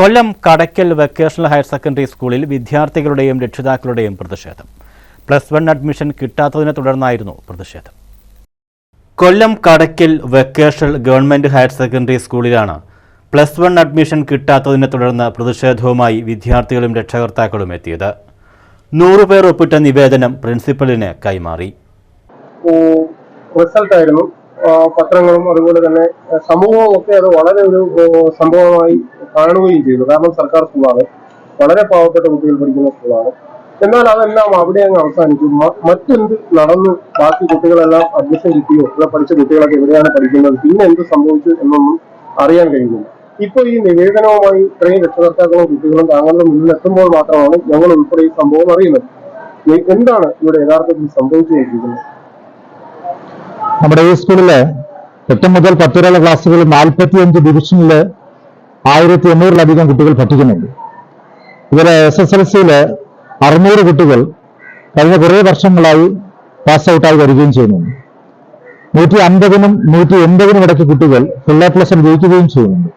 കൊല്ലം Kadakkal vocational higher secondary സ്കൂളിൽ വിദ്യാർത്ഥികളുടെയും രക്ഷിതാക്കളുടെയും പ്രതിഷേധം. +1 അഡ്മിഷൻ കിട്ടാത്തതിനെ തുടർന്നായിരുന്നു പ്രതിഷേധം. Kollam Kadakkal vocational government higher secondary സ്കൂളിലാണ് +1 അഡ്മിഷൻ കിട്ടാത്തതിനെ തുടർന്ന് പ്രതിഷേധവുമായി വിദ്യാർത്ഥികളും രക്ഷകർത്താക്കളും എത്തിയത്. 100 പേർ ഒപ്പിട്ട നിവേദനം പ്രിൻസിപ്പലിന് കൈമാറി. റിസൾട്ടായിരുന്നു പത്രങ്ങളും അതുപോലെ തന്നെ സമൂഹവും ഒക്കെ അത് വളരെ ഒരു സംഭവമായി കാണുകയും ചെയ്തു. കാരണം സർക്കാർ സ്കൂളാണ്, വളരെ പാവപ്പെട്ട കുട്ടികൾ പഠിക്കുന്ന സ്കൂളാണ്. എന്നാൽ അതെല്ലാം അവിടെ അങ്ങ് അവസാനിച്ചു. മറ്റെന്ത് നടന്നു, ബാക്കി കുട്ടികളെല്ലാം അഡ്മിഷൻ കിട്ടിയോ, ഇവിടെ പഠിച്ച കുട്ടികളൊക്കെ എവിടെയാണ് പഠിക്കുന്നത്, പിന്നെ എന്ത് സംഭവിച്ചു എന്നൊന്നും അറിയാൻ കഴിയുന്നില്ല. ഇപ്പൊ ഈ നിവേദനവുമായി ഇത്രയും രക്ഷകർത്താക്കളും കുട്ടികളും താങ്കളുടെ മുന്നിലെത്തുമ്പോൾ മാത്രമാണ് ഞങ്ങൾ ഉൾപ്പെടെ ഈ സംഭവം അറിയുന്നത്. എന്താണ് ഇവിടെ യഥാർത്ഥത്തിൽ സംഭവിച്ചുകൊണ്ടിരിക്കുന്നത്? നമ്മുടെ ഈ സ്കൂളില് 8 മുതൽ 10 വരെയുള്ള ക്ലാസ്സുകളിൽ 45 ഡിവിഷനില് 1800-ലധികം കുട്ടികൾ പഠിക്കുന്നുണ്ട്. ഇതിലെ SSLC-യില് 600 കുട്ടികൾ കഴിഞ്ഞ കുറേ വർഷങ്ങളായി പാസ് ഔട്ടായി വരികയും ചെയ്യുന്നുണ്ട്. 150-നും 180-നും ഇടയ്ക്ക് കുട്ടികൾ ഫുൾ A+ ജയിക്കുകയും ചെയ്യുന്നുണ്ട്.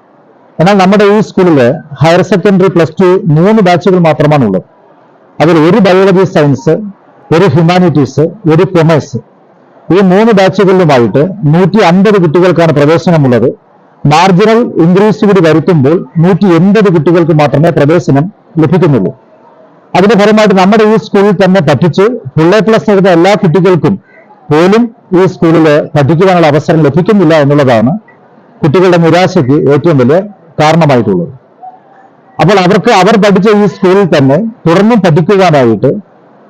എന്നാൽ നമ്മുടെ ഈ സ്കൂളില് ഹയർ സെക്കൻഡറി +2 3 ബാച്ചുകൾ മാത്രമാണുള്ളത്. അതിൽ ഒരു ബയോളജി സയൻസ്, ഒരു ഹ്യൂമാനിറ്റീസ്, ഒരു കൊമേഴ്സ്, ഈ 3 ബാച്ചുകളിലുമായിട്ട് 150 കുട്ടികൾക്കാണ് പ്രവേശനമുള്ളത്. മാർജിനൽ ഇൻക്രീസ് കൂടി വരുത്തുമ്പോൾ 180 കുട്ടികൾക്ക് മാത്രമേ പ്രവേശനം ലഭിക്കുന്നുള്ളൂ. അതിന്റെ ഫലമായിട്ട് നമ്മുടെ ഈ സ്കൂളിൽ തന്നെ പഠിച്ച് ഫുൾ A+ എടുത്ത എല്ലാ കുട്ടികൾക്കും പോലും ഈ സ്കൂളിൽ പഠിക്കുവാനുള്ള അവസരം ലഭിക്കുന്നില്ല എന്നുള്ളതാണ് കുട്ടികളുടെ നിരാശയ്ക്ക് ഏറ്റവും വലിയ കാരണമായിട്ടുള്ളത്. അപ്പോൾ അവർ പഠിച്ച ഈ സ്കൂളിൽ തന്നെ തുടർന്നും പഠിക്കുവാനായിട്ട്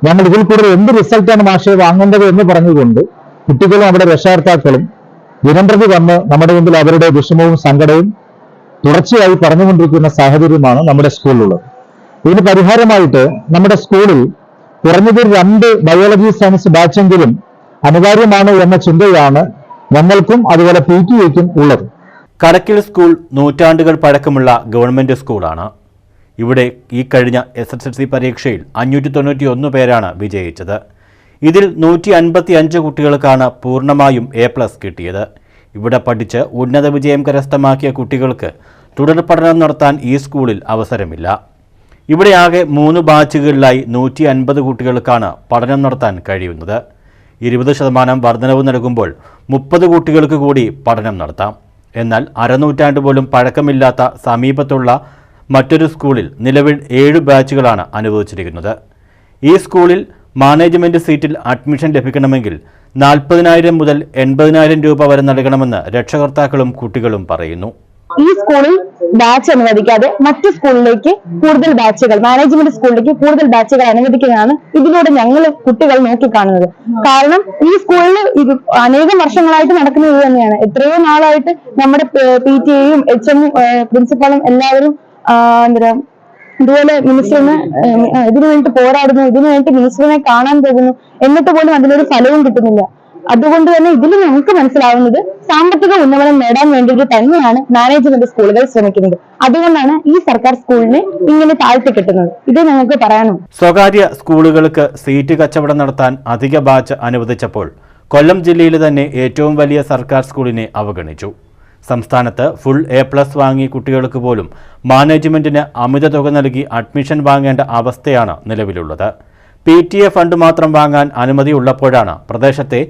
ഞങ്ങൾ ഇതിൽ കൂടുതൽ എന്ത് റിസൾട്ടാണ് മാഷെ വാങ്ങേണ്ടത് എന്ന് പറഞ്ഞുകൊണ്ട് കുട്ടികളും അവിടെ രക്ഷകർത്താക്കളും ദിനംപ്രതി വന്ന് നമ്മുടെ മുമ്പിൽ അവരുടെ വിഷമവും സങ്കടവും തുടർച്ചയായി പറഞ്ഞുകൊണ്ടിരിക്കുന്ന സാഹചര്യമാണ് നമ്മുടെ സ്കൂളിലുള്ളത്. ഇതിന് പരിഹാരമായിട്ട് നമ്മുടെ സ്കൂളിൽ കുറഞ്ഞത് 2 ബയോളജി സയൻസ് ബാച്ചെങ്കിലും അനിവാര്യമാണ് എന്ന ചിന്തയാണ് ഞങ്ങൾക്കും അതുപോലെ PTA-ക്കും ഉള്ളത്. കടയ്ക്കൽ സ്കൂൾ നൂറ്റാണ്ടുകൾ പഴക്കമുള്ള ഗവൺമെന്റ് സ്കൂളാണ്. ഇവിടെ ഈ കഴിഞ്ഞ SSLC പരീക്ഷയിൽ 591 പേരാണ് വിജയിച്ചത്. ഇതിൽ 155 കുട്ടികൾക്കാണ് പൂർണ്ണമായും A+ കിട്ടിയത്. ഇവിടെ പഠിച്ച് ഉന്നത വിജയം കരസ്ഥമാക്കിയ കുട്ടികൾക്ക് തുടർ പഠനം നടത്താൻ ഈ സ്കൂളിൽ അവസരമില്ല. ഇവിടെ ആകെ 3 ബാച്ചുകളിലായി 150 കുട്ടികൾക്കാണ് പഠനം നടത്താൻ കഴിയുന്നത്. 20% വർധനവ് നൽകുമ്പോൾ 30 കുട്ടികൾക്ക് കൂടി പഠനം നടത്താം. എന്നാൽ അരനൂറ്റാണ്ട് പോലും പഴക്കമില്ലാത്ത സമീപത്തുള്ള മറ്റൊരു സ്കൂളിൽ നിലവിൽ 7 ബാച്ചുകളാണ് അനുവദിച്ചിരിക്കുന്നത്. ഈ സ്കൂളിൽ മാനേജ്മെന്റ് സീറ്റിൽ അഡ്മിഷൻ ലഭിക്കണമെങ്കിൽ 40,000 മുതൽ 80,000 രൂപ വരെ നൽകണമെന്ന് രക്ഷകർത്താക്കളും കുട്ടികളും പറയുന്നു. ഈ സ്കൂളിൽ ബാച്ച് അനുവദിക്കാതെ മറ്റു സ്കൂളിലേക്ക് കൂടുതൽ ബാച്ചുകൾ, മാനേജ്മെന്റ് സ്കൂളിലേക്ക് കൂടുതൽ ബാച്ചുകൾ അനുവദിക്കുന്നതാണ് ഇതിലൂടെ ഞങ്ങൾ കുട്ടികൾ നോക്കിക്കാണുന്നത്. കാരണം ഈ സ്കൂളിൽ ഇത് അനേകം വർഷങ്ങളായിട്ട് നടക്കുന്നത് ഇത് തന്നെയാണ്. എത്രയോ നാളായിട്ട് നമ്മുടെ PTA-യും HM പ്രിൻസിപ്പളും എല്ലാവരും ഇതുപോലെ മിനിസ്റ്ററിന് ഇതിനു വേണ്ടി പോരാടുന്നു, ഇതിനു വേണ്ടി മിനിസ്റ്ററിനെ കാണാൻ പോകുന്നു, എന്നിട്ട് പോലും അതിലൊരു ഫലവും കിട്ടുന്നില്ല. അതുകൊണ്ട് തന്നെ ഇതിൽ നമുക്ക് മനസ്സിലാവുന്നത് സാമ്പത്തിക ഉന്നമനം നേടാൻ വേണ്ടിയിട്ട് തന്നെയാണ് മാനേജ്മെന്റ് സ്കൂളുകൾ ശ്രമിക്കുന്നത്. അതുകൊണ്ടാണ് ഈ സർക്കാർ സ്കൂളിനെ ഇങ്ങനെ താഴ്ത്തി കിട്ടുന്നത്. ഇത് ഞങ്ങൾക്ക് പറയാനുണ്ട്. സ്വകാര്യ സ്കൂളുകൾക്ക് സീറ്റ് കച്ചവടം നടത്താൻ അധിക ബാച്ച് അനുവദിച്ചപ്പോൾ കൊല്ലം ജില്ലയിലെ തന്നെ ഏറ്റവും വലിയ സർക്കാർ സ്കൂളിനെ അവഗണിച്ചു. സംസ്ഥാനത്ത് ഫുൾ A+ വാങ്ങിയ കുട്ടികൾക്ക് പോലും മാനേജ്മെന്റിന് അമിത തുക നൽകി അഡ്മിഷൻ വാങ്ങേണ്ട അവസ്ഥയാണ് നിലവിലുള്ളത്. PTA ഫണ്ട് മാത്രം വാങ്ങാൻ അനുമതിയുള്ളപ്പോഴാണ് പ്രദേശത്തെ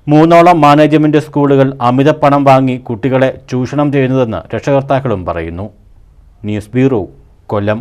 3ഓളം മാനേജ്മെന്റ് സ്കൂളുകൾ അമിത പണം വാങ്ങി കുട്ടികളെ ചൂഷണം ചെയ്യുന്നതെന്ന് രക്ഷകർത്താക്കളും പറയുന്നു. ന്യൂസ് ബ്യൂറോ, കൊല്ലം.